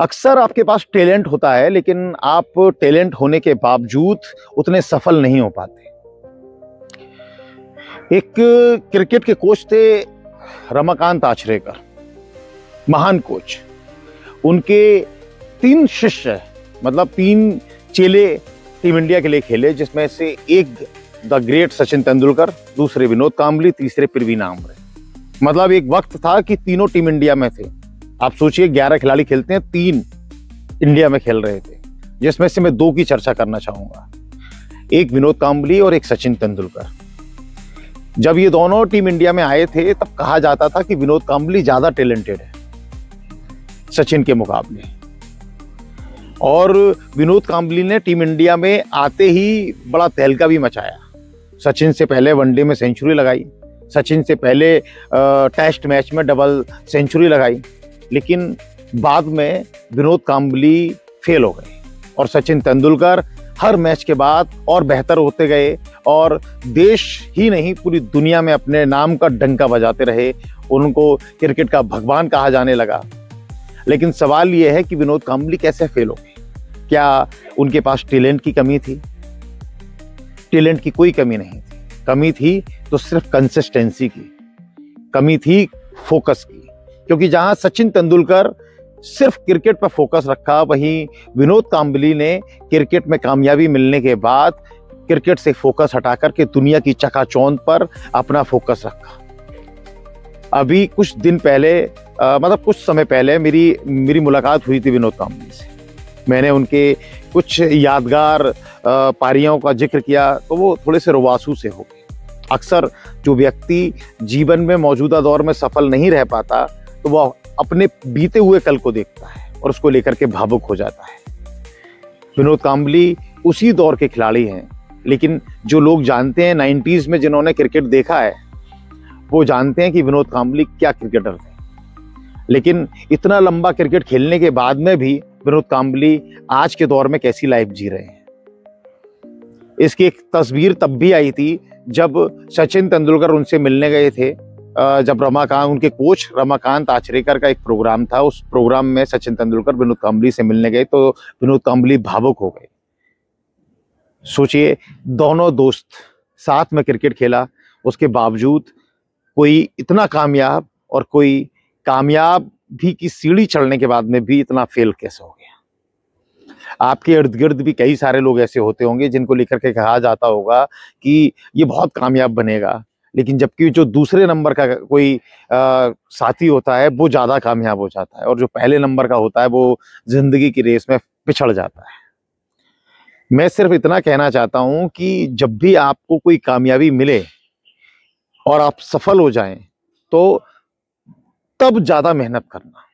अक्सर आपके पास टैलेंट होता है, लेकिन आप टैलेंट होने के बावजूद उतने सफल नहीं हो पाते। एक क्रिकेट के कोच थे रमाकांत आचरेकर, महान कोच। उनके 3 शिष्य, मतलब 3 चेले टीम इंडिया के लिए खेले, जिसमें से एक द ग्रेट सचिन तेंदुलकर, दूसरे विनोद कांबली, तीसरे प्रवीण आमरे। मतलब एक वक्त था कि तीनों टीम इंडिया में थे। आप सोचिए 11 खिलाड़ी खेलते हैं, 3 इंडिया में खेल रहे थे, जिसमें से मैं 2 की चर्चा करना चाहूंगा, एक विनोद कांबली और एक सचिन तेंदुलकर। जब ये दोनों टीम इंडिया में आए थे तब कहा जाता था कि विनोद कांबली ज्यादा टैलेंटेड है सचिन के मुकाबले, और विनोद कांबली ने टीम इंडिया में आते ही बड़ा तहलका भी मचाया। सचिन से पहले वनडे में सेंचुरी लगाई, सचिन से पहले टेस्ट मैच में डबल सेंचुरी लगाई, लेकिन बाद में विनोद कांबली फेल हो गए और सचिन तेंदुलकर हर मैच के बाद और बेहतर होते गए और देश ही नहीं पूरी दुनिया में अपने नाम का डंका बजाते रहे। उनको क्रिकेट का भगवान कहा जाने लगा। लेकिन सवाल यह है कि विनोद कांबली कैसे फेल हो गए? क्या उनके पास टैलेंट की कमी थी? टैलेंट की कोई कमी नहीं थी। कमी थी तो सिर्फ कंसिस्टेंसी की, कमी थी फोकस की। क्योंकि जहां सचिन तेंदुलकर सिर्फ क्रिकेट पर फोकस रखा, वहीं विनोद कांबली ने क्रिकेट में कामयाबी मिलने के बाद क्रिकेट से फोकस हटाकर के दुनिया की चकाचौंध पर अपना फोकस रखा। अभी कुछ दिन पहले, मतलब कुछ समय पहले मेरी मुलाकात हुई थी विनोद कांबली से। मैंने उनके कुछ यादगार पारियों का जिक्र किया तो वो थोड़े से रुआंसू से हो गए। अक्सर जो व्यक्ति जीवन में मौजूदा दौर में सफल नहीं रह पाता तो वह अपने बीते हुए कल को देखता है और उसको लेकर के भावुक हो जाता है। विनोद कांबली उसी दौर के खिलाड़ी हैं, लेकिन जो लोग जानते हैं 90s में जिन्होंने क्रिकेट देखा है, वो जानते हैं कि विनोद कांबली क्या क्रिकेटर थे। लेकिन इतना लंबा क्रिकेट खेलने के बाद में भी विनोद कांबली आज के दौर में कैसी लाइफ जी रहे हैं। इसकी एक तस्वीर तब भी आई थी जब सचिन तेंदुलकर उनसे मिलने गए थे। जब उनके कोच रमाकांत आचरेकर का एक प्रोग्राम था, उस प्रोग्राम में सचिन तेंदुलकर विनोद कांबली से मिलने गए तो विनोद कांबली भावुक हो गए। सोचिए, दोनों दोस्त साथ में क्रिकेट खेला, उसके बावजूद कोई इतना कामयाब और कोई कामयाब भी की सीढ़ी चढ़ने के बाद में भी इतना फेल कैसे हो गया। आपके इर्द गिर्द भी कई सारे लोग ऐसे होते होंगे जिनको लेकर के कहा जाता होगा कि ये बहुत कामयाब बनेगा, लेकिन जबकि जो दूसरे नंबर का कोई साथी होता है वो ज्यादा कामयाब हो जाता है, और जो पहले नंबर का होता है वो जिंदगी की रेस में पिछड़ जाता है। मैं सिर्फ इतना कहना चाहता हूं कि जब भी आपको कोई कामयाबी मिले और आप सफल हो जाएं तो तब ज्यादा मेहनत करना।